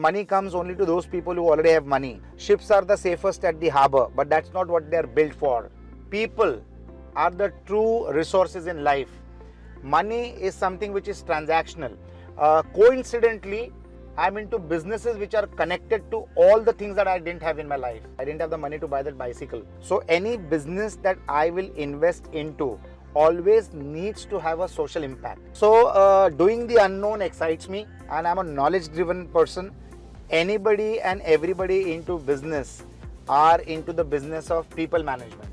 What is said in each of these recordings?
money comes only to those people who already have money. Ships are the safest at the harbor, but that's not what they are built for. People are the true resources in life. Money is something which is transactional. Coincidentally, I'm into businesses which are connected to all the things that I didn't have in my life. I didn't have the money to buy that bicycle. So any business that I will invest into always needs to have a social impact. So doing the unknown excites me, and I'm a knowledge driven person. Anybody and everybody into business are into the business of people management.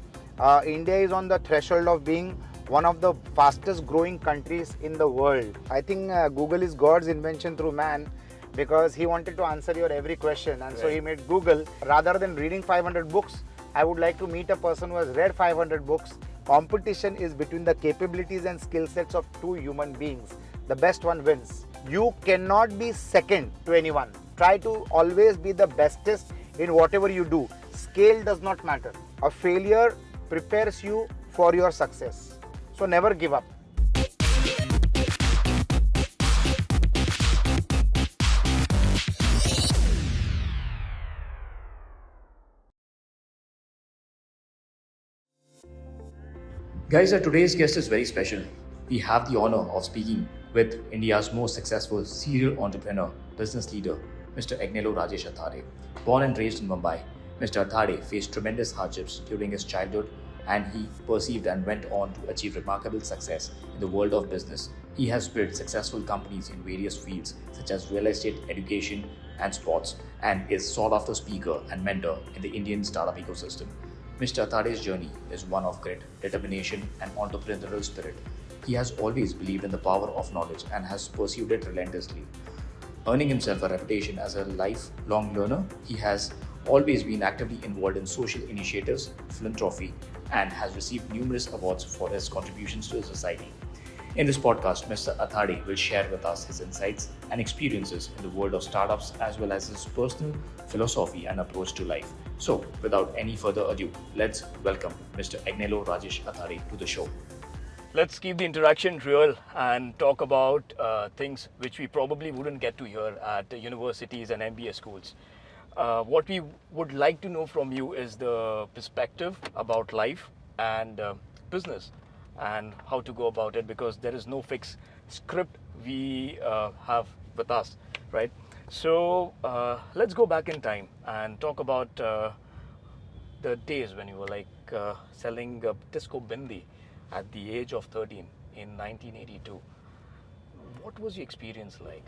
India is on the threshold of being one of the fastest growing countries in the world. I think Google is God's invention through man, because he wanted to answer your every question, and so he made Google. Rather than reading 500 books, I would like to meet a person who has read 500 books. Competition is between the capabilities and skill sets of two human beings. The best one wins. You cannot be second to anyone. Try to always be the bestest in whatever you do. Scale does not matter. A failure prepares you for your success. So never give up. Guys, our today's guest is very special. We have the honor of speaking with India's most successful serial entrepreneur, business leader, Mr.Agnelorajesh Athaide. Born and raised in Mumbai, Mr. Athaide faced tremendous hardships during his childhood, and he perceived and went on to achieve remarkable success in the world of business. He has built successful companies in various fields such as real estate, education, and sports, and is sought after speaker and mentor in the Indian startup ecosystem. Mr. Athaide's journey is one of grit, determination, and entrepreneurial spirit. He has always believed in the power of knowledge and has pursued it relentlessly. Earning himself a reputation as a lifelong learner, he has always been actively involved in social initiatives, philanthropy, and has received numerous awards for his contributions to society. In this podcast, Mr. Athaide will share with us his insights and experiences in the world of startups, as well as his personal philosophy and approach to life. So, without any further ado, let's welcome Mr. Agnelorajesh Athaide to the show. Let's keep the interaction real and talk about things which we probably wouldn't get to hear at universities and MBA schools. What we would like to know from you is the perspective about life and business and how to go about it, because there is no fixed script we have with us, right? So let's go back in time and talk about the days when you were selling disco bindi at the age of 13 in 1982. What was your experience like?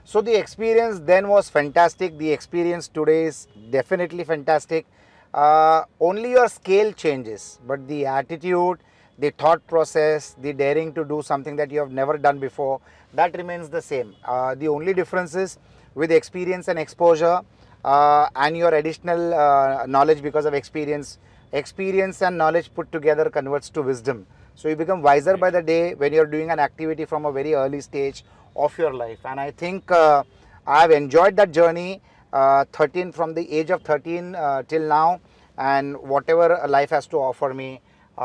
So the experience then was fantastic. The experience today is definitely fantastic. Only your scale changes, but the attitude, the thought process, the daring to do something that you have never done before, that remains the same. The only difference is with experience and exposure and your additional knowledge because of experience. Experience and knowledge put together converts to wisdom. So you become wiser by the day when you're doing an activity from a very early stage of your life. And I think I've enjoyed that journey 13 from the age of 13 till now, and whatever life has to offer me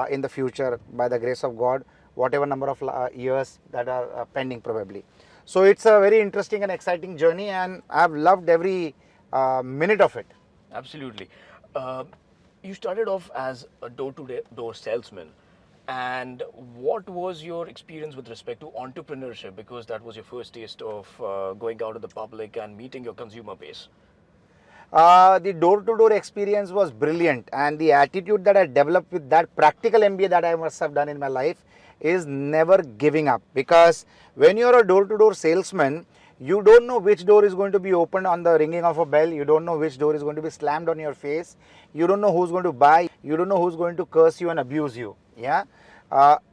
in the future by the grace of God, whatever number of years that are pending probably. So it's a very interesting and exciting journey, and I've loved every minute of it. Absolutely. You started off as a door-to-door salesman. And what was your experience with respect to entrepreneurship? Because that was your first taste of going out to the public and meeting your consumer base. The door-to-door experience was brilliant, and the attitude that I developed with that practical MBA that I must have done in my life is never giving up. Because when you're a door-to-door salesman, you don't know which door is going to be opened on the ringing of a bell. You don't know which door is going to be slammed on your face. You don't know who's going to buy. You don't know who's going to curse you and abuse you. Yeah.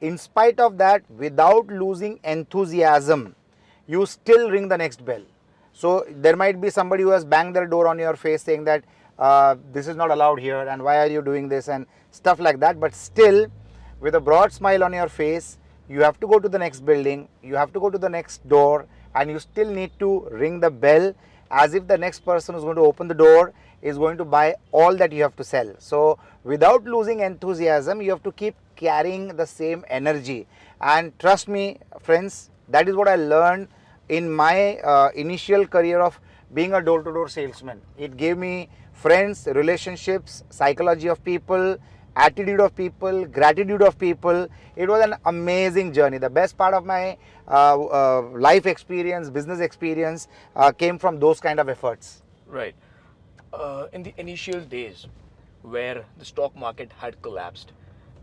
In spite of that, without losing enthusiasm, you still ring the next bell. So there might be somebody who has banged their door on your face saying that this is not allowed here and why are you doing this and stuff like that. But still, with a broad smile on your face, you have to go to the next building, you have to go to the next door, and you still need to ring the bell as if the next person who's going to open the door is going to buy all that you have to sell. So without losing enthusiasm, you have to keep carrying the same energy. And trust me, friends, that is what I learned in my initial career of being a door-to-door salesman. It gave me friends, relationships, psychology of people, attitude of people, gratitude of people. It was an amazing journey. The best part of my life experience, business experience came from those kind of efforts. Right. In the initial days where the stock market had collapsed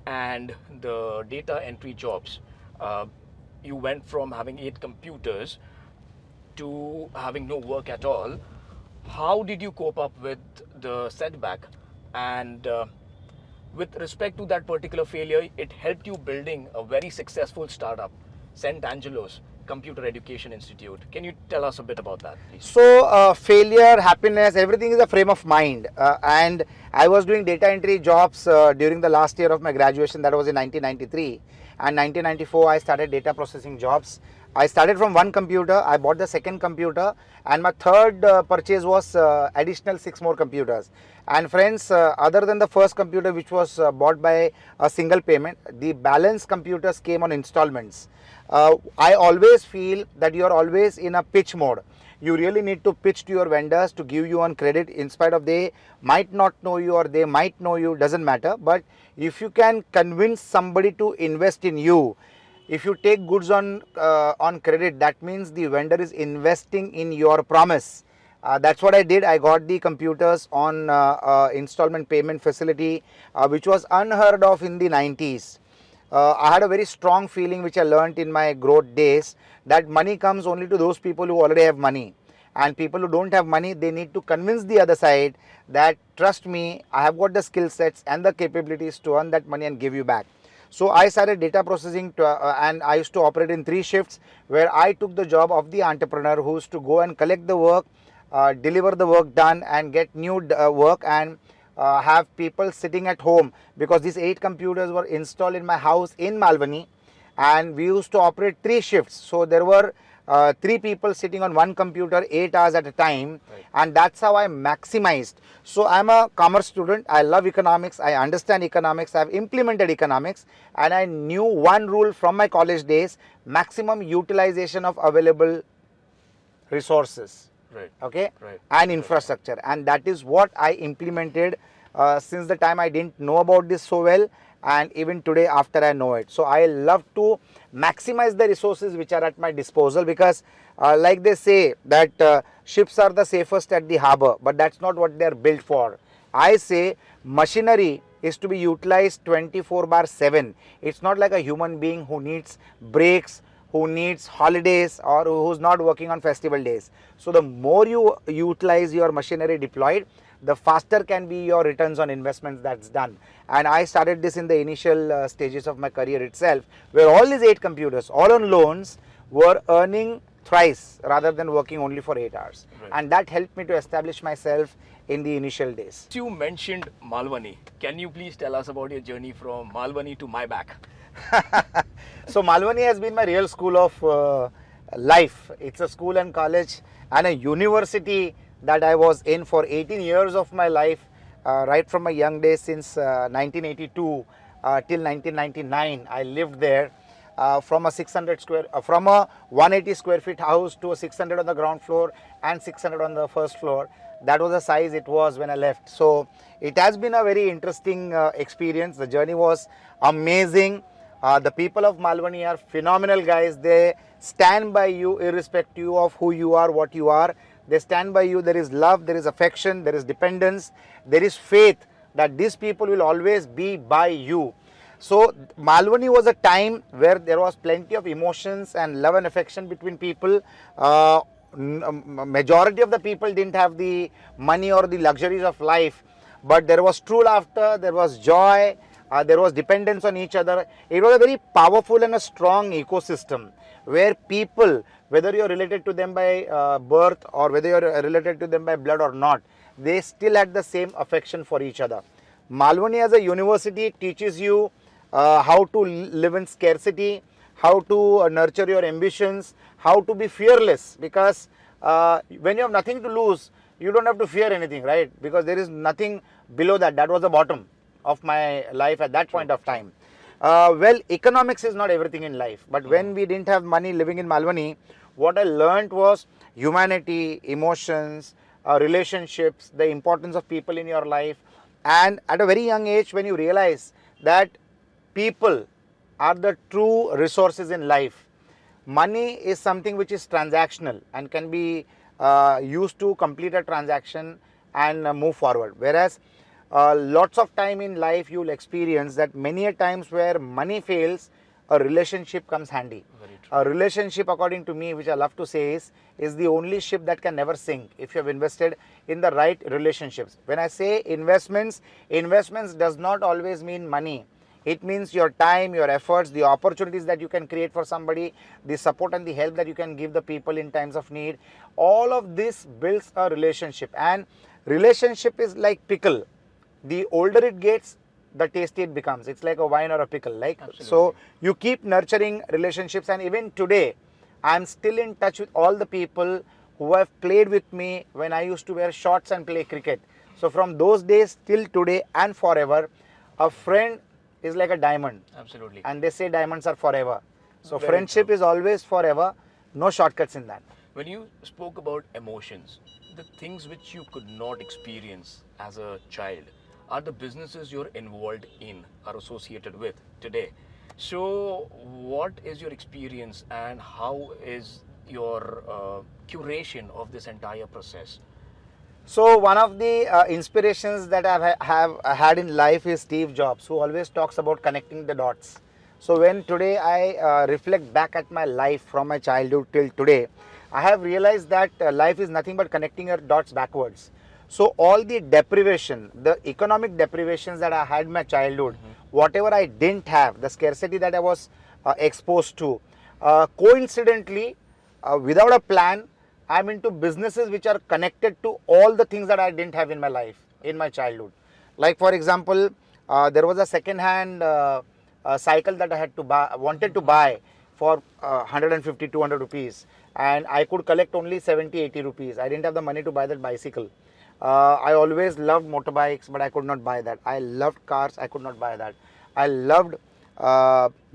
and the data entry jobs, you went from having 8 computers to having no work at all. How did you cope up with the setback? And with respect to that particular failure, it helped you building a very successful startup, St. Angelo's Computer Education Institute. Can you tell us a bit about that, please? So failure, happiness, everything is a frame of mind. And I was doing data entry jobs during the last year of my graduation. That was in 1993. And 1994, I started data processing jobs. I started from one computer. I bought the second computer. And my third purchase was additional 6 more computers. And friends, other than the first computer, which was bought by a single payment, the balance computers came on installments. I always feel that you are always in a pitch mode. You really need to pitch to your vendors to give you on credit, in spite of they might not know you or they might know you, doesn't matter. But if you can convince somebody to invest in you, if you take goods on credit, that means the vendor is investing in your promise. That's what I did. I got the computers on installment payment facility, which was unheard of in the 90s. I had a very strong feeling, which I learnt in my growth days, that money comes only to those people who already have money. And people who don't have money, they need to convince the other side that, trust me, I have got the skill sets and the capabilities to earn that money and give you back. So I started data processing and I used to operate in 3 shifts, where I took the job of the entrepreneur who used to go and collect the work, deliver the work done and get new work, and have people sitting at home, because these 8 computers were installed in my house in Malvani, and we used to operate 3 shifts. So there were 3 people sitting on one computer 8 hours at a time, right. And that's how I maximized. So I'm a commerce student. I love economics. I understand economics. I've implemented economics, and I knew one rule from my college days: maximum utilization of available resources. Right. Okay. Right. And infrastructure, and that is what I implemented since the time I didn't know about this so well, and even today after I know it. So I love to maximize the resources which are at my disposal, because like they say that ships are the safest at the harbor, but that's not what they are built for. I say machinery is to be utilized 24/7. It's not like a human being who needs breaks, who needs holidays, or who's not working on festival days. So the more you utilize your machinery deployed, the faster can be your returns on investments that's done. And I started this in the initial stages of my career itself, where all these 8 computers, all on loans, were earning thrice rather than working only for 8 hours. Right. And that helped me to establish myself in the initial days. You mentioned Malvani. Can you please tell us about your journey from Malvani to my back? So Malvani has been my real school of life. It's a school and college and a university that I was in for 18 years of my life, right from my young days, since 1982 till 1999. I lived there from a 180 square feet house to a 600 on the ground floor and 600 on the first floor. That was the size it was when I left. So it has been a very interesting experience. The journey was amazing. The people of Malvani are phenomenal guys. They stand by you irrespective of who you are, what you are. They stand by you. There is love, there is affection, there is dependence, there is faith that these people will always be by you. So Malvani was a time where there was plenty of emotions and love and affection between people. Majority of the people didn't have the money or the luxuries of life, but there was true laughter, there was joy, there was dependence on each other. It was a very powerful and a strong ecosystem where people, whether you're related to them by birth or whether you're related to them by blood or not, they still had the same affection for each other. Malvani as a university teaches you how to live in scarcity, how to nurture your ambitions, how to be fearless, because when you have nothing to lose, you don't have to fear anything, right? Because there is nothing below that. That was the bottom of my life at that point of time. Well, economics is not everything in life, but when we didn't have money living in Malvani, what I learned was humanity, emotions, relationships, the importance of people in your life. And at a very young age, when you realize that people are the true resources in life, money is something which is transactional and can be used to complete a transaction and move forward. Whereas lots of time in life you will experience that many a times where money fails, a relationship comes handy. Very true. A relationship, according to me, which I love to say, is the only ship that can never sink if you have invested in the right relationships. When I say investments does not always mean money. It means your time, your efforts, the opportunities that you can create for somebody, the support and the help that you can give the people in times of need. All of this builds a relationship, and relationship is like pickle. The older it gets, the tastier it becomes. It's like a wine or a pickle. So you keep nurturing relationships, and even today, I'm still in touch with all the people who have played with me when I used to wear shorts and play cricket. So from those days till today and forever, a friend is like a diamond. Absolutely. And they say diamonds are forever. So Very friendship true. is always forever. No shortcuts in that. When you spoke about emotions, the things which you could not experience as a child are the businesses you're involved in, are associated with today. So what is your experience and how is your curation of this entire process? So one of the inspirations that I have had in life is Steve Jobs, who always talks about connecting the dots. So when today I reflect back at my life from my childhood till today, I have realized that life is nothing but connecting your dots backwards. So all the deprivation, the economic deprivations that I had in my childhood, whatever I didn't have, the scarcity that I was exposed to, coincidentally, without a plan, I'm into businesses which are connected to all the things that I didn't have in my life, in my childhood. Like for example, there was a second-hand cycle that I had to buy, wanted to buy for 150, 200 rupees, and I could collect only 70, 80 rupees. I didn't have the money to buy that bicycle. I always loved motorbikes, but I could not buy that. I loved cars, I could not buy that. I loved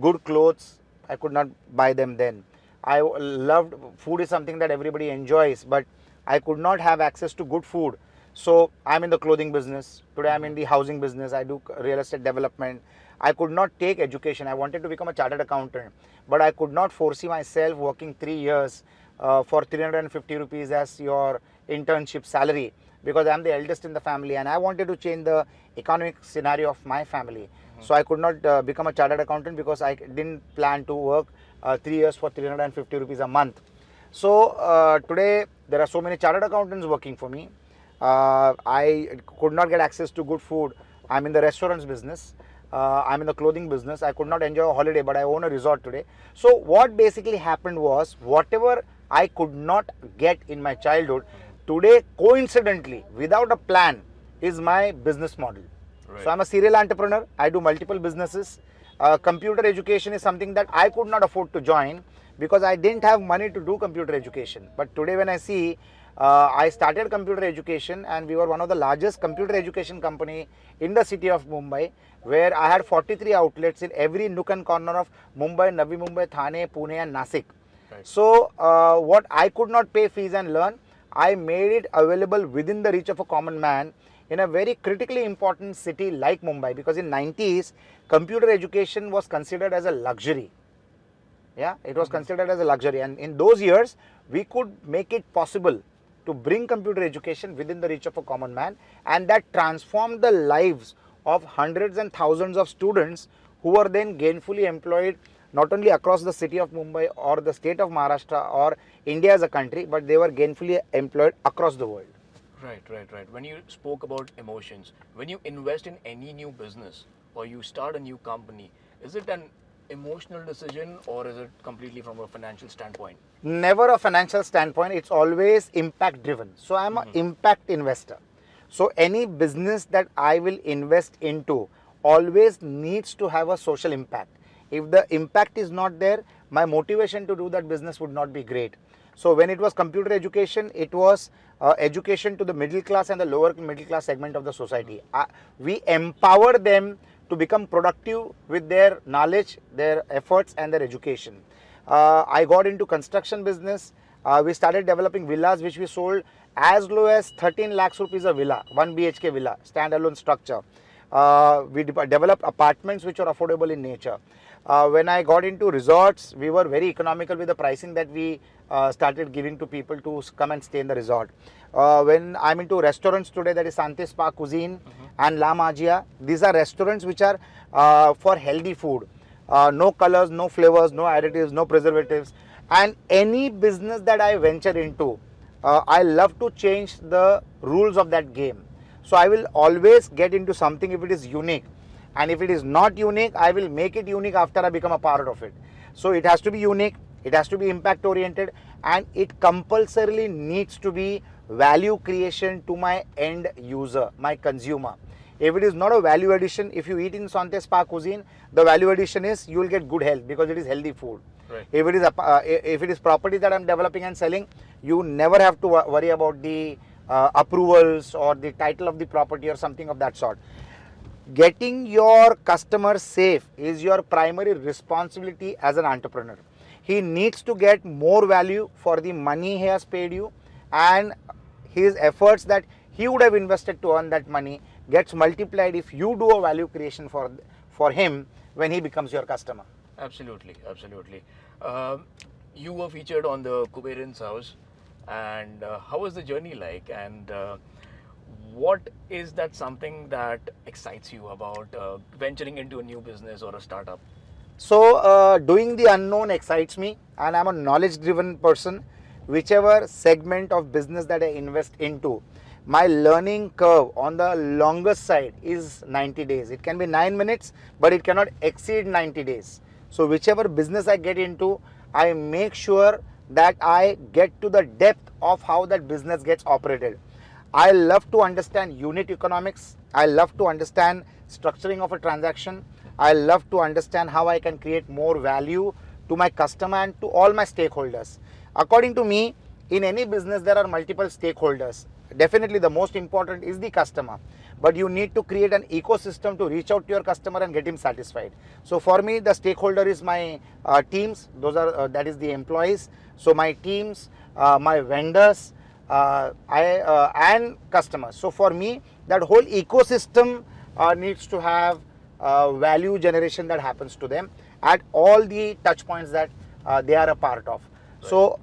good clothes, I could not buy them then. I loved food is something that everybody enjoys, but I could not have access to good food. So I'm in the clothing business. Today I'm in the housing business. I do real estate development. I could not take education. I wanted to become a chartered accountant, but I could not foresee myself working 3 years for 350 rupees as your internship salary, because I'm the eldest in the family and I wanted to change the economic scenario of my family. So I could not become a chartered accountant because I didn't plan to work 3 years for 350 rupees a month. So today there are so many chartered accountants working for me. I could not get access to good food. I'm in the restaurants business. I'm in the clothing business. I could not enjoy a holiday, but I own a resort today. So what basically happened was, whatever I could not get in my childhood, today coincidentally, without a plan, is my business model. Right. So I'm a serial entrepreneur. I do multiple businesses. Computer education is something that I could not afford to join because I didn't have money to do computer education. But today when I see, I started computer education and we were one of the largest computer education company in the city of Mumbai, where I had 43 outlets in every nook and corner of Mumbai, Navi Mumbai, Thane, Pune and Nasik. Right. So what I could not pay fees and learn, I made it available within the reach of a common man in a very critically important city like Mumbai, because in 90s, computer education was considered as a luxury. Yeah, it was considered as a luxury, and in those years, we could make it possible to bring computer education within the reach of a common man, and that transformed the lives of hundreds and thousands of students who were then gainfully employed not only across the city of Mumbai or the state of Maharashtra or India as a country, but they were gainfully employed across the world. Right. When you spoke about emotions, when you invest in any new business or you start a new company, is it an emotional decision or is it completely from a financial standpoint? Never a financial standpoint, it's always impact driven. So I'm an impact investor. So any business that I will invest into always needs to have a social impact. If the impact is not there, my motivation to do that business would not be great. So when it was computer education, it was education to the middle class and the lower middle class segment of the society. We empower them to become productive with their knowledge, their efforts and their education. I got into construction business. We started developing villas which we sold as low as 13 lakhs rupees a villa, 1 BHK villa, standalone structure. We developed apartments which are affordable in nature. When I got into resorts, we were very economical with the pricing that we started giving to people to come and stay in the resort. When I'm into restaurants today, that is Sante Spa Cuisine and La Magia. These are restaurants which are for healthy food. No colors, no flavors, no additives, no preservatives. And any business that I venture into, I love to change the rules of that game. So I will always get into something if it is unique. And if it is not unique, I will make it unique after I become a part of it. So it has to be unique, it has to be impact oriented, and it compulsorily needs to be value creation to my end user, my consumer. If it is not a value addition, if you eat in Sante Spa Cuisine, the value addition is you will get good health because it is healthy food. Right. If it is property that I am developing and selling, you never have to worry about the approvals or the title of the property or something of that sort. Getting your customer safe is your primary responsibility as an entrepreneur. He needs to get more value for the money he has paid you, and his efforts that he would have invested to earn that money gets multiplied if you do a value creation for him when he becomes your customer. Absolutely, absolutely. You were featured on the Kuberan's house, and how was the journey like? And what is that something that excites you about venturing into a new business or a startup? So doing the unknown excites me, and I'm a knowledge driven person. Whichever segment of business that I invest into, my learning curve on the longest side is 90 days. It can be 9 minutes, but it cannot exceed 90 days. So whichever business I get into, I make sure that I get to the depth of how that business gets operated. I love to understand unit economics. I love to understand structuring of a transaction. I love to understand how I can create more value to my customer and to all my stakeholders. According to me, in any business there are multiple stakeholders. Definitely the most important is the customer, but you need to create an ecosystem to reach out to your customer and get him satisfied. So for me, the stakeholder is my teams. Those are that is the employees. So my teams, my vendors, and customers. So for me, that whole ecosystem needs to have value generation that happens to them at all the touch points that they are a part of. Right. So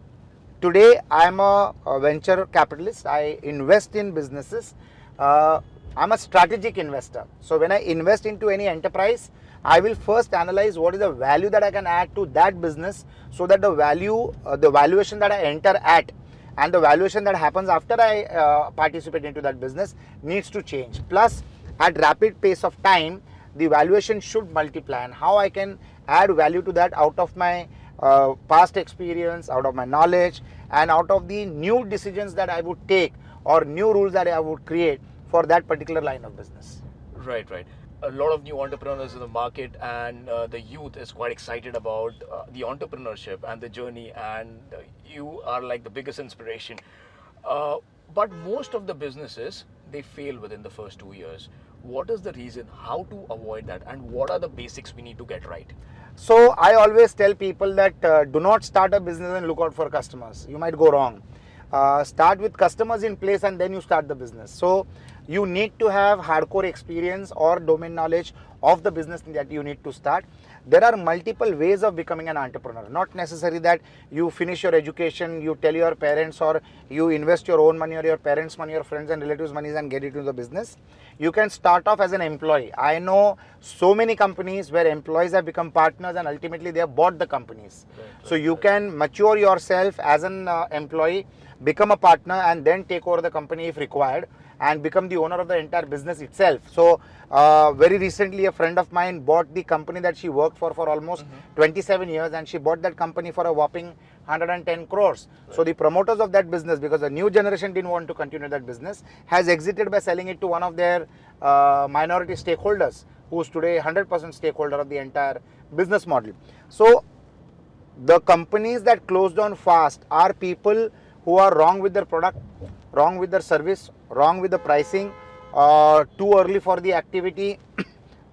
today I am a venture capitalist. I invest in businesses. I'm a strategic investor. So when I invest into any enterprise, I will first analyze what is the value that I can add to that business, so that the value, the valuation that I enter at, and the valuation that happens after I participate into that business needs to change. Plus, at rapid pace of time, the valuation should multiply, and how I can add value to that out of my past experience, out of my knowledge, and out of the new decisions that I would take or new rules that I would create for that particular line of business. Right, right. A lot of new entrepreneurs in the market, and the youth is quite excited about the entrepreneurship and the journey, and you are like the biggest inspiration. But most of the businesses, they fail within the first 2 years. What is the reason? How to avoid that? And what are the basics we need to get right? So I always tell people that do not start a business and look out for customers. You might go wrong. Start with customers in place and then you start the business. So you need to have hardcore experience or domain knowledge of the business that you need to start. There are multiple ways of becoming an entrepreneur. Not necessary that you finish your education, you tell your parents, or you invest your own money or your parents' money or friends and relatives' money and get into the business. You can start off as an employee. I know so many companies where employees have become partners and ultimately they have bought the companies. So you can mature yourself as an employee, become a partner, and then take over the company if required, and become the owner of the entire business itself. So very recently a friend of mine bought the company that she worked for almost 27 years, and she bought that company for a whopping 110 crores. Right. So the promoters of that business, because the new generation didn't want to continue that business, has exited by selling it to one of their minority stakeholders, who is today 100% stakeholder of the entire business model. So the companies that closed down fast are people who are wrong with their product, wrong with their service, wrong with the pricing, too early for the activity,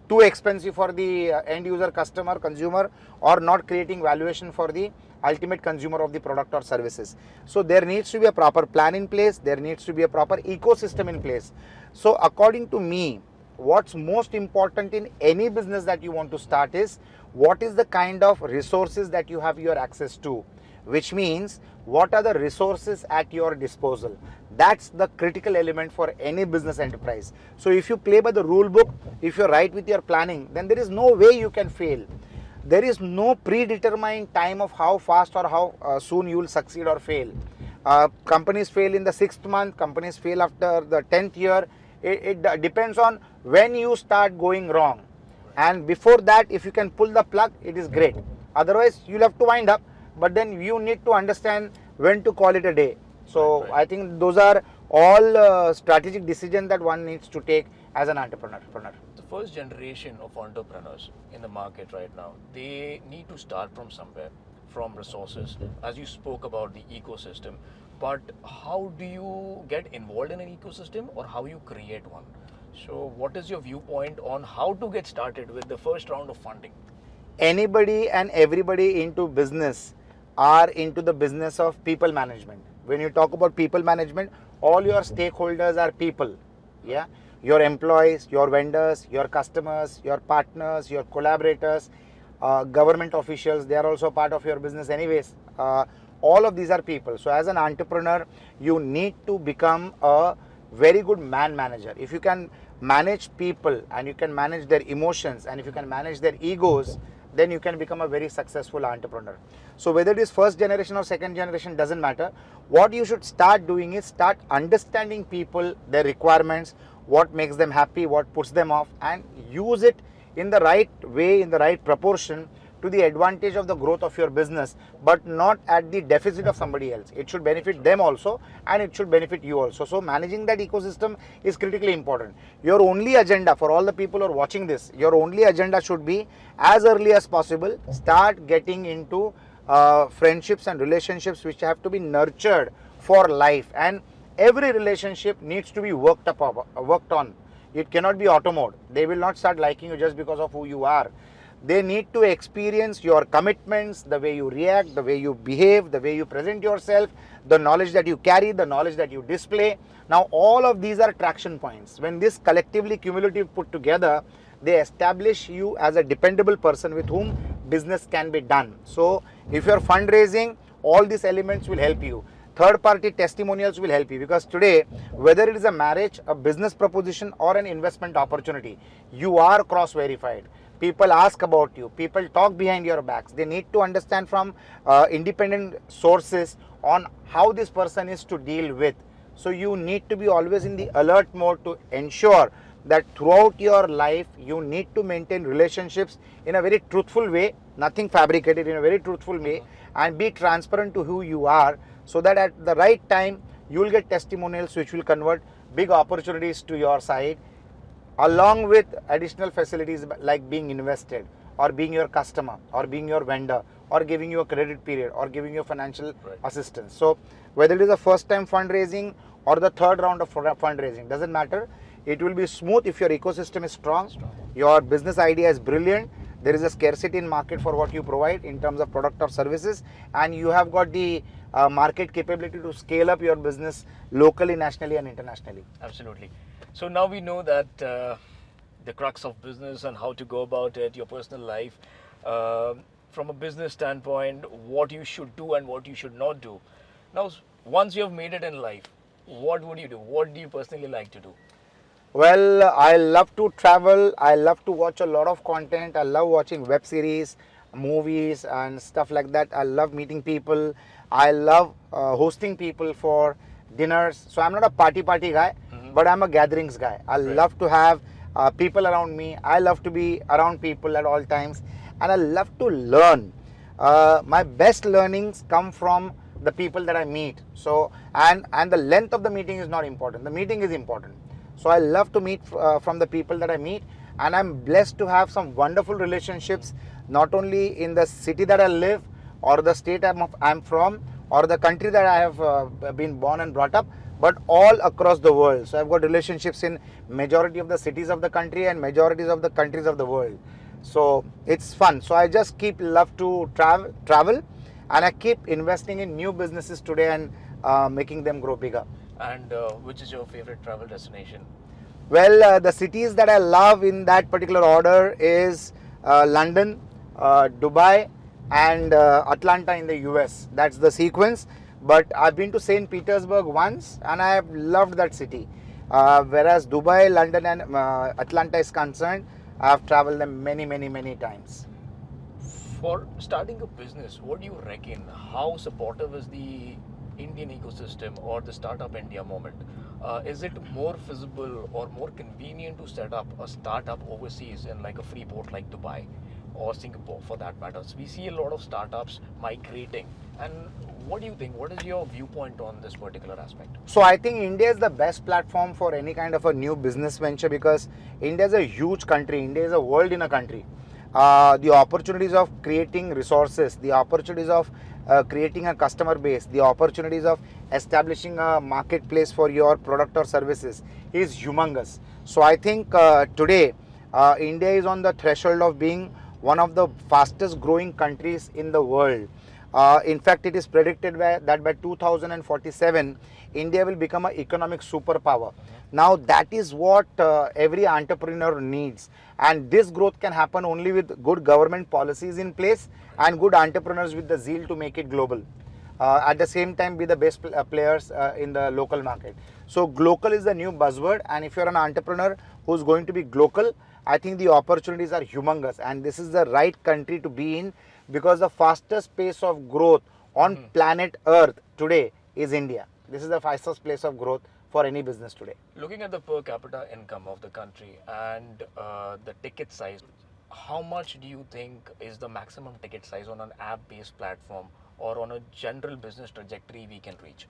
too expensive for the end user, customer, consumer, or not creating valuation for the ultimate consumer of the product or services. So there needs to be a proper plan in place, there needs to be a proper ecosystem in place. So according to me, what's most important in any business that you want to start is what is the kind of resources that you have your access to, which means what are the resources at your disposal. That's the critical element for any business enterprise. So if you play by the rule book, if you're right with your planning, then there is no way you can fail. There is no predetermined time of how fast or how soon you will succeed or fail. Companies fail in the 6th month, companies fail after the 10th year. It depends on when you start going wrong. And before that, if you can pull the plug, it is great. Otherwise, you'll have to wind up. But then you need to understand when to call it a day. So I think those are all strategic decisions that one needs to take as an entrepreneur. The first generation of entrepreneurs in the market right now, they need to start from somewhere, from resources, as you spoke about the ecosystem. But how do you get involved in an ecosystem, or how you create one? So what is your viewpoint on how to get started with the first round of funding? Anybody and everybody into business are into the business of people management. When you talk about people management, all your stakeholders are people. Yeah, your employees, your vendors, your customers, your partners, your collaborators, government officials, they are also part of your business anyways. All of these are people. So as an entrepreneur, you need to become a very good man manager. If you can manage people and you can manage their emotions and if you can manage their egos, then you can become a very successful entrepreneur. So whether it is first generation or second generation, doesn't matter. What you should start doing is start understanding people, their requirements, what makes them happy, what puts them off, and use it in the right way, in the right proportion to the advantage of the growth of your business, but not at the deficit of somebody else. It should benefit them also and it should benefit you also. So managing that ecosystem is critically important. Your only agenda, for all the people who are watching this, your only agenda should be, as early as possible, start getting into friendships and relationships which have to be nurtured for life, and every relationship needs to be worked on. It cannot be auto mode. They will not start liking you just because of who you are. They need to experience your commitments, the way you react, the way you behave, the way you present yourself, the knowledge that you carry, the knowledge that you display. Now all of these are traction points. When this collectively cumulative put together, they establish you as a dependable person with whom business can be done. So if you're fundraising, all these elements will help you. Third party testimonials will help you, because today, whether it is a marriage, a business proposition or an investment opportunity, you are cross verified. People ask about you, people talk behind your backs. They need to understand from independent sources on how this person is to deal with. So you need to be always in the alert mode to ensure that throughout your life you need to maintain relationships in a very truthful way, nothing fabricated, in a very truthful way, and be transparent to who you are, so that at the right time you will get testimonials which will convert big opportunities to your side, along with additional facilities like being invested, or being your customer, or being your vendor, or giving you a credit period, or giving you financial assistance. So whether it is a first time fundraising or the third round of fundraising, doesn't matter. It will be smooth if your ecosystem is strong, your business idea is brilliant, there is a scarcity in market for what you provide in terms of product or services, and you have got the market capability to scale up your business locally, nationally and internationally. Absolutely. So now we know that the crux of business and how to go about it, your personal life, from a business standpoint, what you should do and what you should not do. Now, once you have made it in life, what would you do? What do you personally like to do? Well, I love to travel. I love to watch a lot of content. I love watching web series, movies and stuff like that. I love meeting people. I love hosting people for dinners. So I'm not a party guy, but I'm a gatherings guy. I love to have people around me. I love to be around people at all times, and I love to learn. My best learnings come from the people that I meet. So and the length of the meeting is not important. The meeting is important. So I love to meet from the people that I meet, and I'm blessed to have some wonderful relationships, not only in the city that I live, or the state I'm from, or the country that I have been born and brought up, but all across the world. So I've got relationships in majority of the cities of the country and majorities of the countries of the world. So it's fun. So I just love to travel, and I keep investing in new businesses today and making them grow bigger. And which is your favorite travel destination? Well, the cities that I love in that particular order is London, Dubai, and Atlanta in the US. That's the sequence. But I've been to St. Petersburg once and I have loved that city. Whereas Dubai, London, and Atlanta is concerned, I have traveled them many times. For starting a business, what do you reckon? How supportive is the Indian ecosystem or the Startup India movement? Is it more feasible or more convenient to set up a startup overseas in like a free port like Dubai or Singapore for that matter? So we see a lot of startups migrating. And what do you think? What is your viewpoint on this particular aspect? So I think India is the best platform for any kind of a new business venture because India is a huge country. India is a world in a country. The opportunities of creating resources, the opportunities of creating a customer base, the opportunities of establishing a marketplace for your product or services is humongous. So I think today India is on the threshold of being one of the fastest growing countries in the world. In fact, it is predicted that by 2047, India will become an economic superpower. Now, that is what every entrepreneur needs. And this growth can happen only with good government policies in place and good entrepreneurs with the zeal to make it global. At the same time, be the best players in the local market. So, global is the new buzzword. And if you're an entrepreneur who's going to be global, I think the opportunities are humongous. And this is the right country to be in because the fastest pace of growth on planet Earth today is India. This is the fastest place of growth for any business today. Looking at the per capita income of the country and the ticket size, how much do you think is the maximum ticket size on an app-based platform or on a general business trajectory we can reach?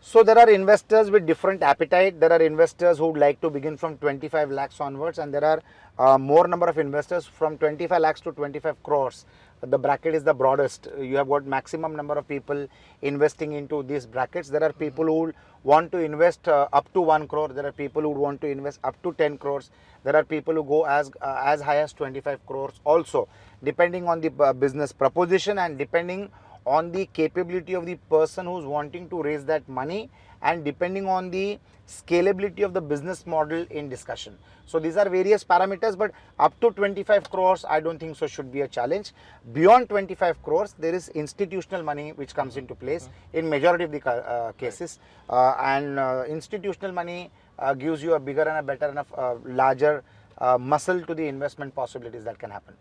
So there are investors with different appetite. There are investors who would like to begin from 25 lakhs onwards, and there are more number of investors from 25 lakhs to 25 crores. The bracket is the broadest. You have got maximum number of people investing into these brackets. There are people who want to invest up to 1 crore. There are people who want to invest up to 10 crores. There are people who go as high as 25 crores also, depending on the business proposition and depending on the capability of the person who's wanting to raise that money and depending on the scalability of the business model in discussion. So these are various parameters, but up to 25 crores, I don't think so should be a challenge. Beyond 25 crores, there is institutional money which comes into place in majority of the cases. And institutional money gives you a bigger and a better enough, larger muscle to the investment possibilities that can happen.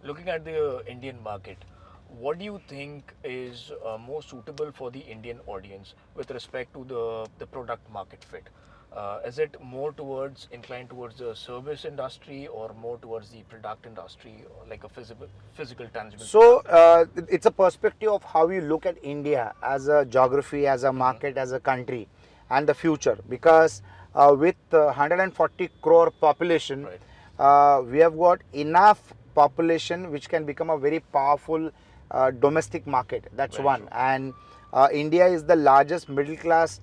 Looking at the Indian market, what do you think is more suitable for the Indian audience with respect to the product market fit? Is it more inclined towards the service industry or more towards the product industry, or like a physical tangible? So it's a perspective of how you look at India as a geography, as a market, as a country, and the future. Because with 140 crore population, we have got enough population which can become a very powerful domestic market. That's one. True. And India is the largest middle class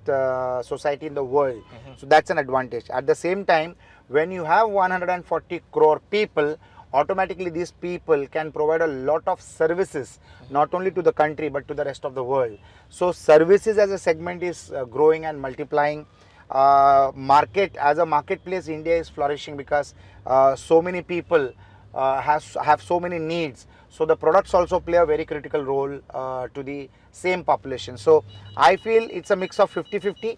society in the world. So that's an advantage. At the same time, when you have 140 crore people, automatically these people can provide a lot of services, not only to the country but to the rest of the world. So services as a segment is growing and multiplying. Market as a marketplace, India is flourishing because so many people have so many needs. So the products also play a very critical role to the same population. So I feel it's a mix of 50-50.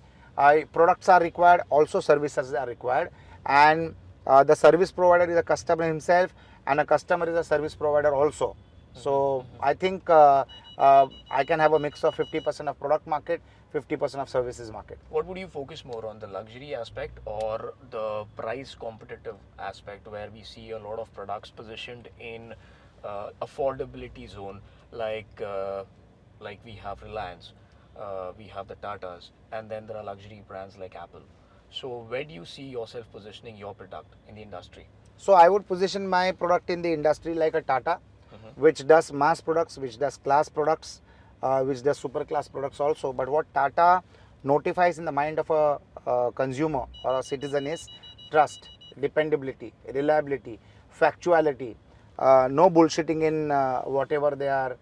Products are required, also services are required, and the service provider is a customer himself, and a customer is a service provider also. So I think I can have a mix of 50% of product market, 50% of services market. What would you focus more on, the luxury aspect or the price competitive aspect, where we see a lot of products positioned in affordability zone, like we have Reliance, we have the Tatas, and then there are luxury brands like Apple. So where do you see yourself positioning your product in the industry? So I would position my product in the industry like a Tata, which does mass products, which does class products, which does super class products also. But what Tata notifies in the mind of a consumer or a citizen is trust, dependability, reliability, factuality, no bullshitting in whatever they are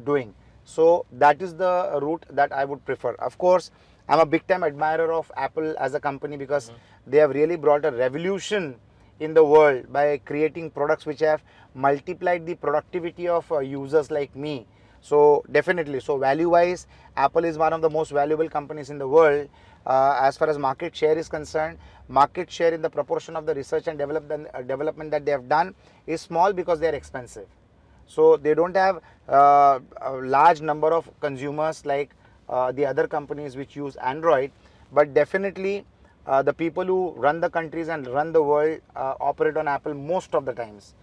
doing. So that is the route that I would prefer. Of course, I'm a big time admirer of Apple as a company because they have really brought a revolution in the world by creating products which have multiplied the productivity of users like me. So definitely, so value wise, Apple is one of the most valuable companies in the world. As far as market share is concerned, market share in the proportion of the research and development that they have done is small because they are expensive. So they don't have a large number of consumers like the other companies which use Android, but definitely the people who run the countries and run the world operate on Apple most of the times.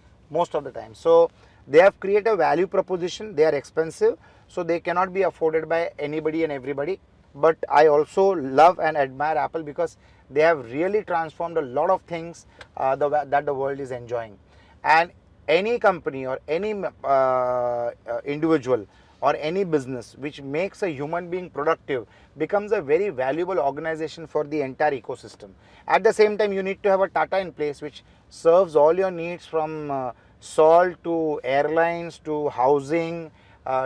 So they have created a value proposition. They are expensive, so they cannot be afforded by anybody and everybody. But I also love and admire Apple because they have really transformed a lot of things that the world is enjoying. And any company or any individual or any business which makes a human being productive becomes a very valuable organization for the entire ecosystem. At the same time, you need to have a Tata in place which serves all your needs from salt to airlines to housing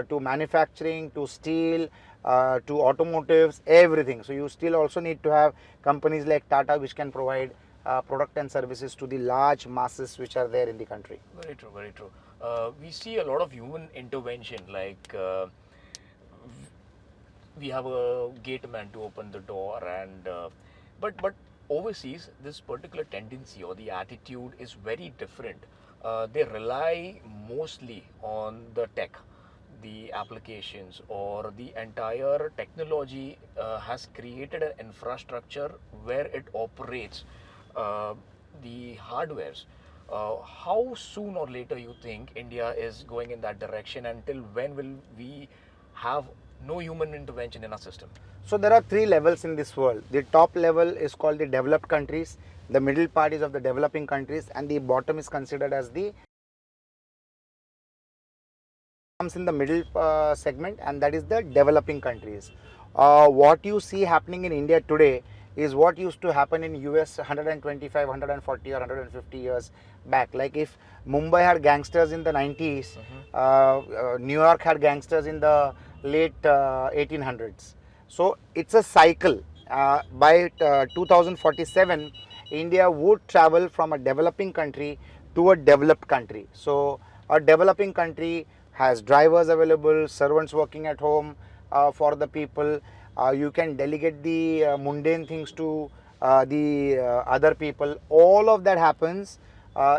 to manufacturing to steel to automotives, everything. So you still also need to have companies like Tata which can provide product and services to the large masses which are there in the country. Very true, very true. We see a lot of human intervention, like we have a gate man to open the door, and but overseas this particular tendency or the attitude is very different. They rely mostly on the tech, the applications, or the entire technology has created an infrastructure where it operates the hardwares. How soon or later you think India is going in that direction? Until when will we have no human intervention in our system? So there are three levels in this world. The top level is called the developed countries, the middle part is of the developing countries, and the bottom is considered as the comes in the middle segment, and that is the developing countries. What you see happening in India today is what used to happen in US 125, 140 or 150 years back. Like if Mumbai had gangsters in the 90s, New York had gangsters in the late 1800s. So it's a cycle. By 2047, India would travel from a developing country to a developed country. So a developing country has drivers available, servants working at home for the people. You can delegate the mundane things to the other people. All of that happens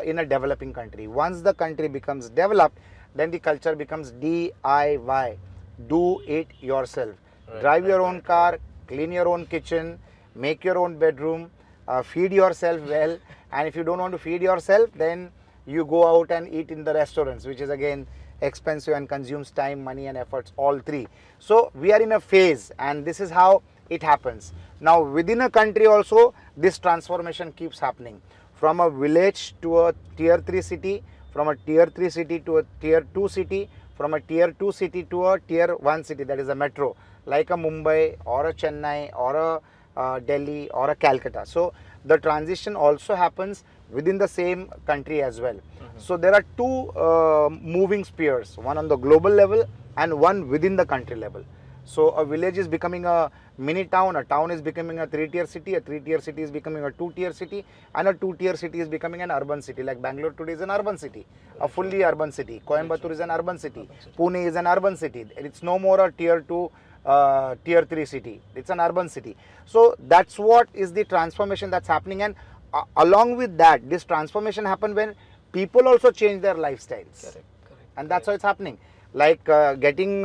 in a developing country. Once the country becomes developed, then the culture becomes DIY. Do it yourself. Drive your own car, clean your own kitchen, make your own bedroom, feed yourself well. And if you don't want to feed yourself, then you go out and eat in the restaurants, which is again expensive and consumes time, money and efforts, all three. So we are in a phase, and this is how it happens. Now within a country also, this transformation keeps happening. From a village to a tier 3 city, from a tier 3 city to a tier 2 city, from a tier 2 city to a tier 1 city, that is a metro, like a Mumbai or a Chennai or a Delhi or a Calcutta. So the transition also happens within the same country as well. So there are two moving spheres, one on the global level and one within the country level. So a village is becoming a mini town, a town is becoming a 3-tier city, a 3-tier city is becoming a 2-tier city, and a 2-tier city is becoming an urban city. Like Bangalore today is an urban city, a fully urban city. Coimbatore is an urban city. Pune is an urban city. It's no more a tier 2, tier 3 city. It's an urban city. So that's what is the transformation that's happening, and along with that, this transformation happened when people also change their lifestyles. And that's how it's happening. Like getting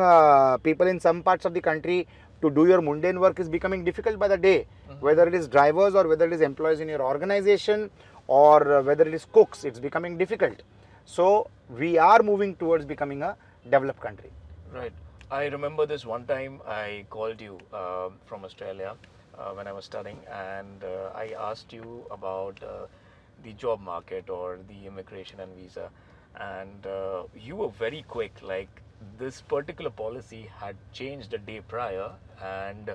people in some parts of the country to do your mundane work is becoming difficult by the day, whether it is drivers or whether it is employees in your organization or whether it is cooks, it's becoming difficult. So we are moving towards becoming a developed country. Right. I remember this one time I called you from Australia when I was studying, and I asked you about the job market or the immigration and visa, and you were very quick. Like, this particular policy had changed a day prior and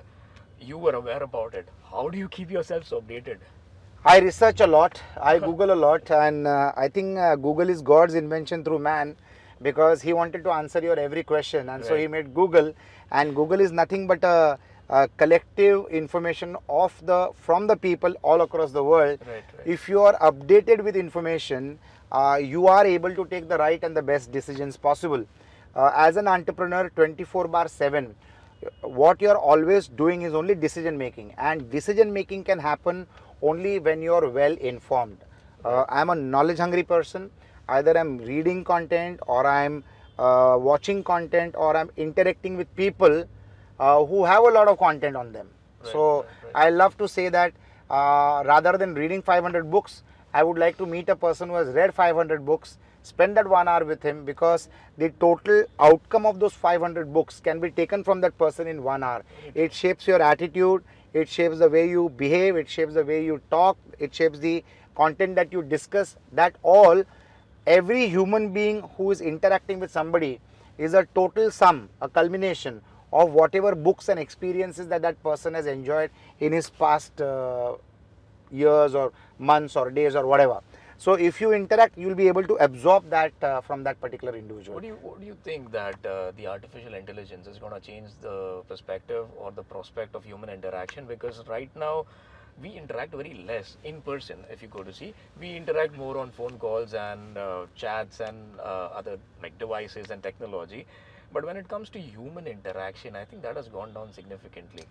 you were aware about it. How do you keep yourself so updated? I research a lot, I Google a lot, and I think Google is God's invention through man, because he wanted to answer your every question, and so Right. he made Google, and Google is nothing but a collective information from the people all across the world. Right, right. If you are updated with information, you are able to take the right and the best decisions possible. As an entrepreneur, 24/7, what you are always doing is only decision making, and decision making can happen only when you are well informed. I am a knowledge hungry person. Either I'm reading content, or I'm watching content, or I'm interacting with people who have a lot of content on them. Right, So right, right. I love to say that rather than reading 500 books, I would like to meet a person who has read 500 books, spend that 1 hour with him, because the total outcome of those 500 books can be taken from that person in 1 hour. It shapes your attitude, it shapes the way you behave, it shapes the way you talk, it shapes the content that you discuss. That all, every human being who is interacting with somebody is a total sum, a culmination of whatever books and experiences that that person has enjoyed in his past years or months or days or whatever. So if you interact, you will be able to absorb that from that particular individual. What do you think that the artificial intelligence is going to change the perspective or the prospect of human interaction? Because right now we interact very less in person. If you go to see, we interact more on phone calls and chats and other like devices and technology. But when it comes to human interaction, I think that has gone down significantly.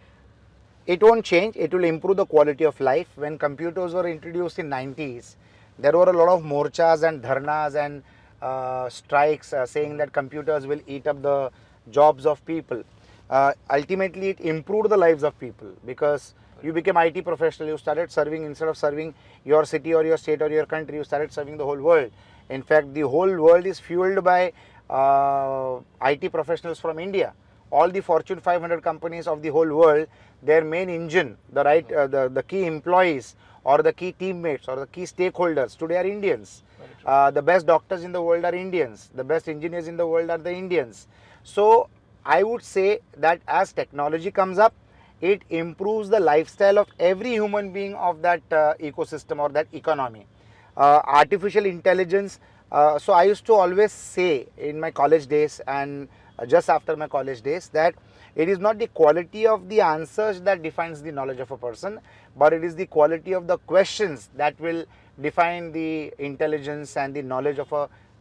It won't change. It will improve the quality of life. When computers were introduced in 90s, there were a lot of morchas and dharnas and strikes saying that computers will eat up the jobs of people. Ultimately, it improved the lives of people, because you became IT professional. You started serving, instead of serving your city or your state or your country, you started serving the whole world. In fact, the whole world is fueled by IT professionals from India. All the Fortune 500 companies of the whole world, their main engine, the key employees or the key teammates or the key stakeholders today are Indians. The best doctors in the world are Indians. The best engineers in the world are the Indians. So I would say that as technology comes up, it improves the lifestyle of every human being of that ecosystem or that economy. Artificial intelligence. So I used to always say in my college days and just after my college days that it is not the quality of the answers that defines the knowledge of a person, but it is the quality of the questions that will define the intelligence and the knowledge of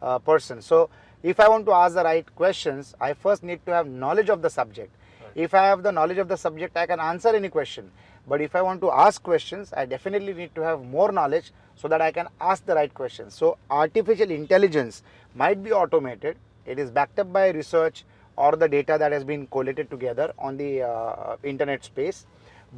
a person. So if I want to ask the right questions, I first need to have knowledge of the subject. If I have the knowledge of the subject, I can answer any question. But if I want to ask questions, I definitely need to have more knowledge so that I can ask the right questions. So artificial intelligence might be automated. It is backed up by research or the data that has been collated together on the internet space.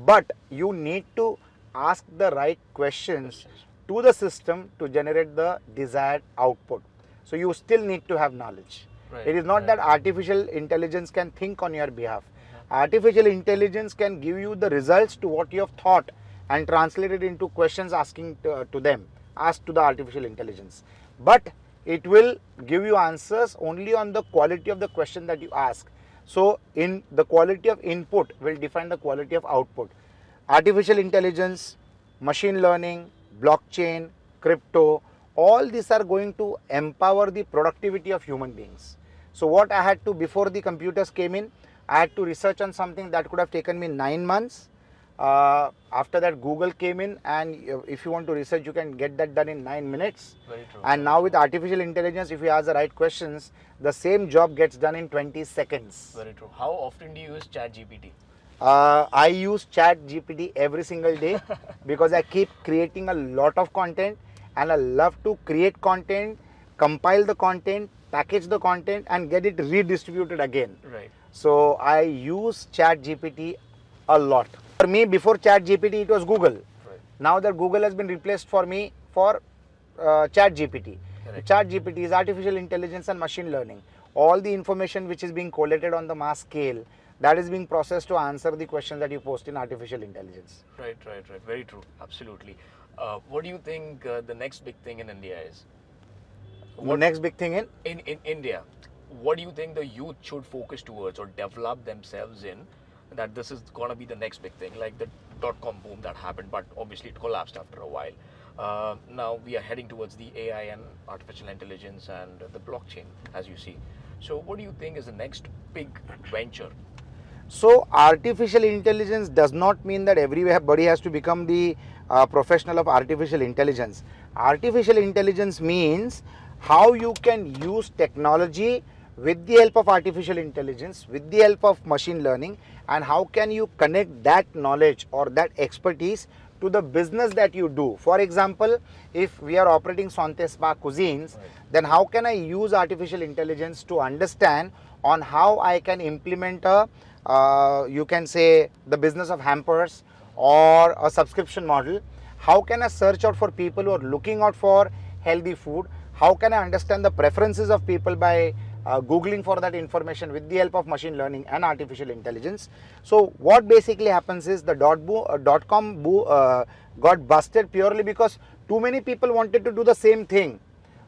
But you need to ask the right questions to the system to generate the desired output. So you still need to have knowledge. Right, It is not that artificial intelligence can think on your behalf. Artificial intelligence can give you the results to what you have thought and translate it into questions asking to them, asked to the artificial intelligence. But it will give you answers only on the quality of the question that you ask. So in the quality of input will define the quality of output. Artificial intelligence, machine learning, blockchain, crypto, all these are going to empower the productivity of human beings. So what I had to, before the computers came in, I had to research on something that could have taken me 9 months. After that, Google came in, and if you want to research, you can get that done in 9 minutes. Very true. And now with artificial intelligence, if you ask the right questions, the same job gets done in 20 seconds. Very true. How often do you use ChatGPT? I use ChatGPT every single day because I keep creating a lot of content, and I love to create content, compile the content, package the content, and get it redistributed again. Right. So I use ChatGPT a lot. For me, before ChatGPT, it was Google. Right. Now that Google has been replaced for me for ChatGPT. Correct. ChatGPT is artificial intelligence and machine learning. All the information which is being collated on the mass scale, that is being processed to answer the questions that you post in artificial intelligence. Right. Very true. Absolutely. What do you think the next big thing in India is? The next big thing In India, what do you think the youth should focus towards or develop themselves in, that this is going to be the next big thing, like the .com boom that happened, but obviously it collapsed after a while. Now we are heading towards the AI and artificial intelligence and the blockchain, as you see. So what do you think is the next big venture? So artificial intelligence does not mean that everybody has to become the professional of artificial intelligence. Artificial intelligence means how you can use technology with the help of artificial intelligence, with the help of machine learning, and how can you connect that knowledge or that expertise to the business that you do. For example, if we are operating Swante Spa Cuisines, then how can I use artificial intelligence to understand on how I can implement a you can say the business of hampers or a subscription model. How can I search out for people who are looking out for healthy food? How can I understand the preferences of people by googling for that information with the help of machine learning and artificial intelligence? So what basically happens is the .com got busted purely because too many people wanted to do the same thing.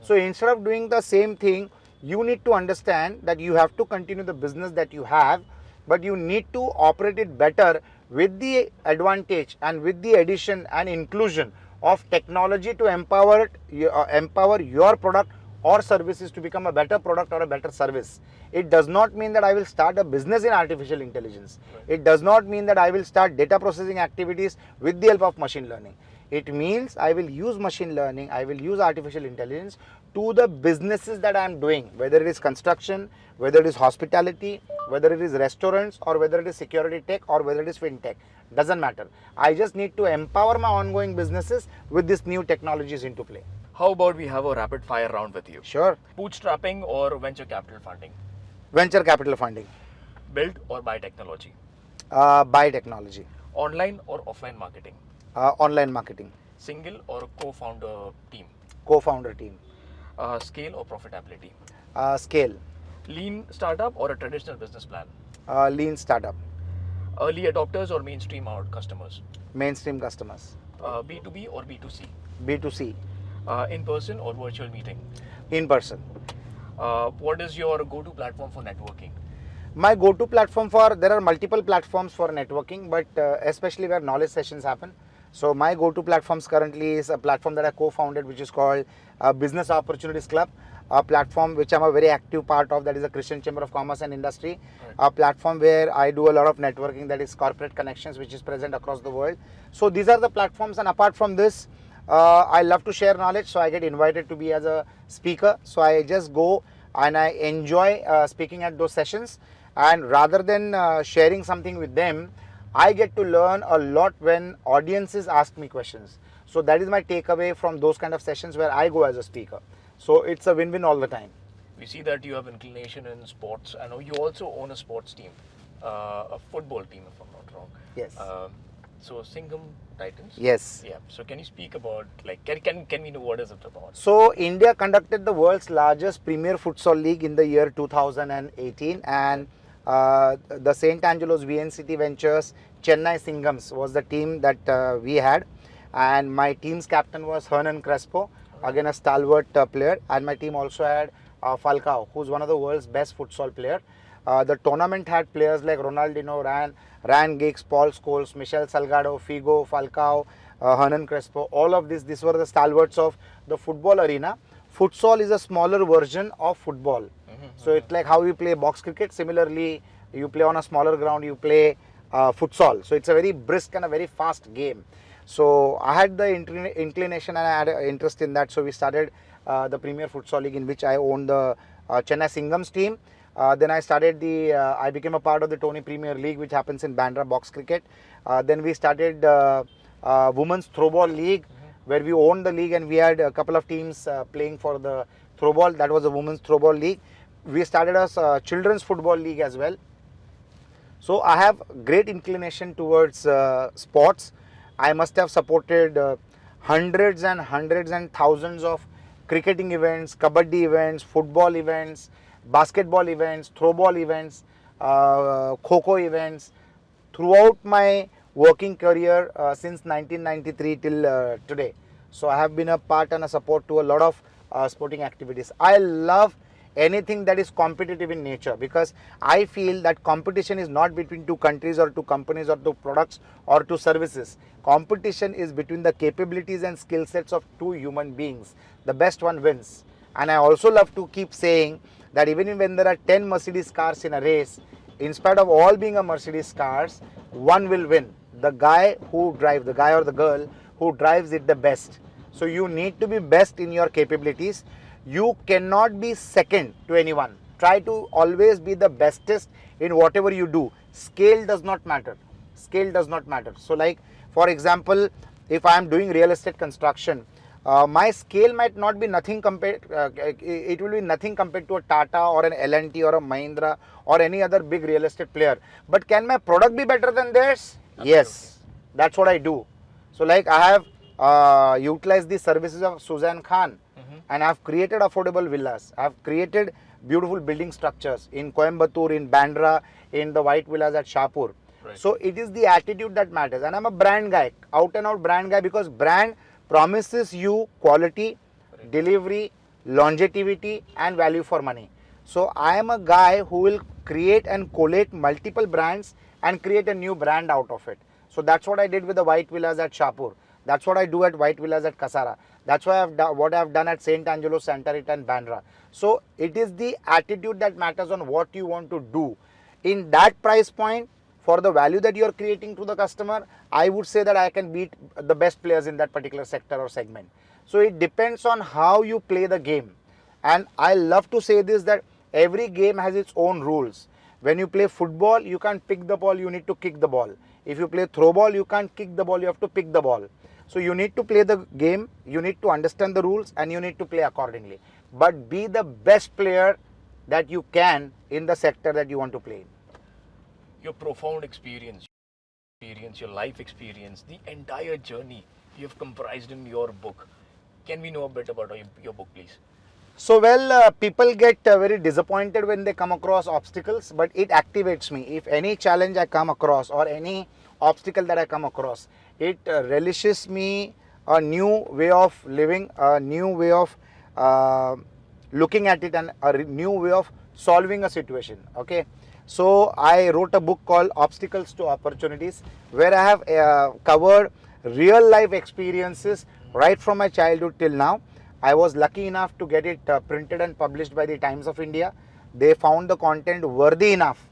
So instead of doing the same thing, you need to understand that you have to continue the business that you have, but you need to operate it better with the advantage and with the addition and inclusion of technology to empower your product or services to become a better product or a better service. It does not mean that I will start a business in artificial intelligence. It does not mean that I will start data processing activities with the help of machine learning. It means I will use machine learning, I will use artificial intelligence to the businesses that I am doing, whether it is construction, whether it is hospitality, whether it is restaurants, or whether it is security tech, or whether it is fintech. Doesn't matter. I just need to empower my ongoing businesses with these new technologies into play. How about we have a rapid fire round with you? Sure. Bootstrapping or venture capital funding? Venture capital funding. Build or buy technology? Buy technology. Online or offline marketing? Online marketing. Single or co-founder team? Co-founder team. Scale or profitability? Scale. Lean startup or a traditional business plan? Lean startup. Early adopters or mainstream customers? Mainstream customers. B2B or B2C? B2C. In person or virtual meeting? In person. What is your go-to platform for networking? My go-to platform there are multiple platforms for networking, but especially where knowledge sessions happen. So my go-to platforms currently is a platform that I co-founded, which is called Business Opportunities Club, a platform which I'm a very active part of, that is a Christian Chamber of Commerce and Industry, a platform where I do a lot of networking, that is Corporate Connections, which is present across the world. So these are the platforms, and apart from this, I love to share knowledge, so I get invited to be as a speaker. So I just go and I enjoy speaking at those sessions, and rather than sharing something with them, I get to learn a lot when audiences ask me questions. So that is my takeaway from those kind of sessions where I go as a speaker. So it's a win-win all the time. We see that you have inclination in sports. I know you also own a sports team, a football team, if I'm not wrong. Yes. So Singham Titans. Yes. Yeah. So can you speak about, like, can we know what is it about? So India conducted the world's largest Premier Futsal League in the year 2018, and the St. Angelo's VNCT Ventures Chennai Singhams was the team that we had, and my team's captain was Hernan Crespo, again a stalwart player, and my team also had Falcao, who's one of the world's best futsal player. The tournament had players like Ronaldinho, Ryan Giggs, Paul Scholes, Michel Salgado, Figo, Falcao, Hernan Crespo. All of these were the stalwarts of the football arena. Futsal is a smaller version of football. So it's like how you play box cricket. Similarly, you play on a smaller ground, you play futsal. So it's a very brisk and a very fast game. So I had the inclination and I had an interest in that. So we started the Premier Futsal League, in which I owned the Chennai Singhams team. Then I became a part of the Tony Premier League, which happens in Bandra box cricket. Then we started Women's Throwball League, where we owned the league and we had a couple of teams playing for the throwball. That was the Women's Throwball League. We started a Children's Football League as well. So I have great inclination towards sports. I must have supported hundreds and thousands of cricketing events, kabaddi events, football events, basketball events, throwball events, kho-kho events throughout my working career since 1993 till today. So I have been a part and a support to a lot of sporting activities. I love anything that is competitive in nature, because I feel that competition is not between two countries or two companies or two products or two services. Competition is between the capabilities and skill sets of two human beings. The best one wins. And I also love to keep saying that even when there are 10 Mercedes cars in a race, in spite of all being a Mercedes cars, one will win. The guy or the girl who drives it the best. So you need to be best in your capabilities. You cannot be second to anyone. Try to always be the bestest in whatever you do. Scale does not matter. Scale does not matter. So like, for example, if I am doing real estate construction, my scale might not be nothing compared, it will be nothing compared to a Tata or an L&T or a Mahindra or any other big real estate player. But can my product be better than theirs? Absolutely. Yes, that's what I do. So like I have utilized the services of Suzanne Khan, and I have created affordable villas. I have created beautiful building structures in Coimbatore, in Bandra, in the white villas at Shahpur. Right. So it is the attitude that matters. And I'm a brand guy, out and out brand guy, because brand promises you quality, right, delivery, longevity and value for money. So I am a guy who will create and collate multiple brands and create a new brand out of it. So that's what I did with the white villas at Shahpur. That's what I do at white villas at Kasara. That's why what I've done at St. Angelo, Santa Rita and Bandra. So it is the attitude that matters on what you want to do. In that price point, for the value that you are creating to the customer, I would say that I can beat the best players in that particular sector or segment. So it depends on how you play the game. And I love to say this, that every game has its own rules. When you play football, you can't pick the ball, you need to kick the ball. If you play throw ball, you can't kick the ball, you have to pick the ball. So you need to play the game, you need to understand the rules and you need to play accordingly. But be the best player that you can in the sector that you want to play in. Your profound experience, your life experience, the entire journey you have comprised in your book. Can we know a bit about your book, please? So well, people get very disappointed when they come across obstacles, but it activates me. If any challenge I come across or any obstacle that I come across, it relishes me a new way of living, a new way of looking at it and a new way of solving a situation. Okay. So I wrote a book called Obstacles to Opportunities, where I have covered real life experiences right from my childhood till now. I was lucky enough to get it printed and published by the Times of India. They found the content worthy enough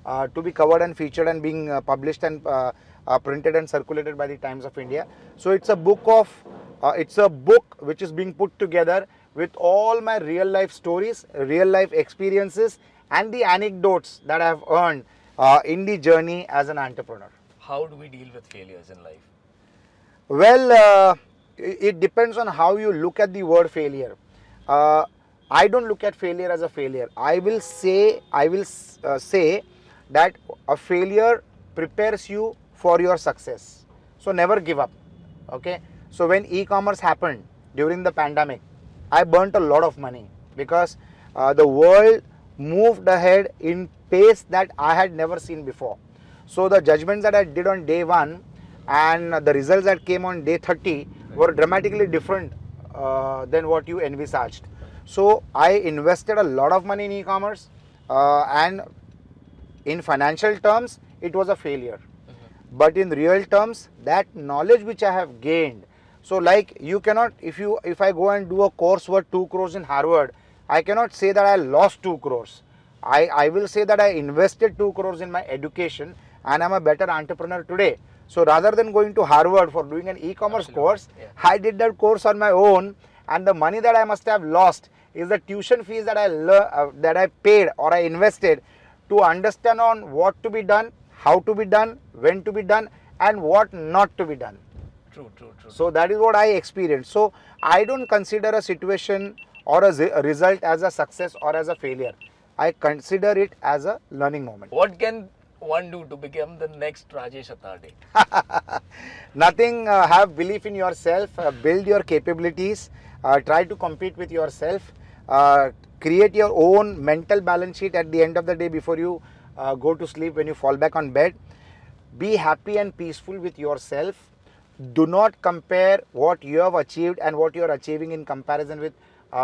to be covered and featured and being published and printed and circulated by the Times of India. So it's a book which is being put together with all my real life stories, real life experiences and the anecdotes that I have earned in the journey as an entrepreneur. How do we deal with failures in life? Well, it depends on how you look at the word failure. I don't look at failure as a failure. I will say that a failure prepares you for your success. So never give up. Okay. So when e-commerce happened during the pandemic, I burnt a lot of money because the world moved ahead in pace that I had never seen before. So the judgments that I did on day 1 and the results that came on day 30 were dramatically different than what you envisaged. So I invested a lot of money in e-commerce and in financial terms it was a failure. But in real terms, that knowledge which I have gained, so like you cannot, if I go and do a course worth 2 crores in Harvard, I cannot say that I lost 2 crores. I will say that I invested 2 crores in my education and I'm a better entrepreneur today. So rather than going to Harvard for doing an e-commerce course, I did that course on my own, and the money that I must have lost is the tuition fees that I paid or I invested to understand on what to be done, how to be done, when to be done and what not to be done. True. So that is what I experienced. So I don't consider a situation or a result as a success or as a failure. I consider it as a learning moment. What can one do to become the next Rajesh Athaide? Nothing. Have belief in yourself, build your capabilities, try to compete with yourself, create your own mental balance sheet at the end of the day before you go to sleep, when you fall back on bed. Be happy and peaceful with yourself. Do not compare what you have achieved and what you are achieving in comparison with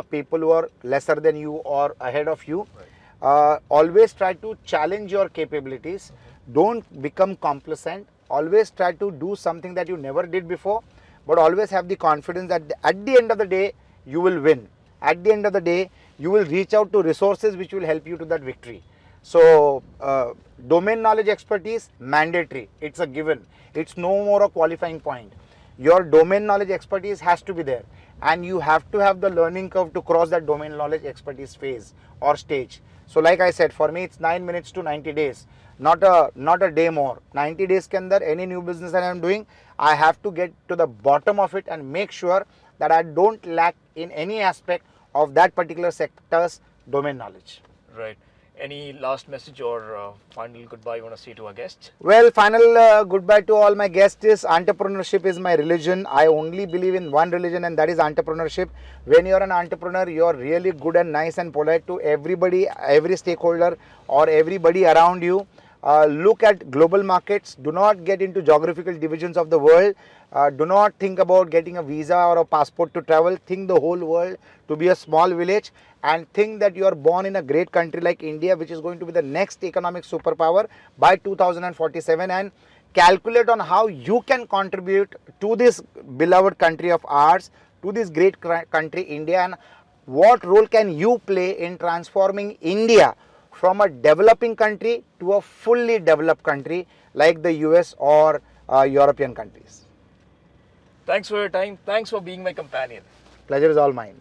people who are lesser than you or ahead of you. Always try to challenge your capabilities. Don't become complacent. Always try to do something that you never did before, but always have the confidence that at the end of the day, you will win. At the end of the day, you will reach out to resources which will help you to that victory. So, domain knowledge expertise, mandatory. It's a given. It's no more a qualifying point. Your domain knowledge expertise has to be there, and you have to have the learning curve to cross that domain knowledge expertise phase or stage. So like I said, for me it's 9 minutes to 90 days, not a day more. 90 days ke andar any new business that I am doing, I have to get to the bottom of it and make sure that I don't lack in any aspect of that particular sector's domain knowledge. Right. Any last message or final goodbye you want to say to our guests? Well, final goodbye to all my guests is entrepreneurship is my religion. I only believe in one religion, and that is entrepreneurship. When you're an entrepreneur, you're really good and nice and polite to everybody, every stakeholder or everybody around you. Look at global markets. Do not get into geographical divisions of the world. Do not think about getting a visa or a passport to travel. Think the whole world to be a small village, and think that you are born in a great country like India, which is going to be the next economic superpower by 2047, and calculate on how you can contribute to this beloved country of ours, to this great country India, and what role can you play in transforming India from a developing country to a fully developed country like the US or European countries. Thanks for your time. Thanks for being my companion. Pleasure is all mine.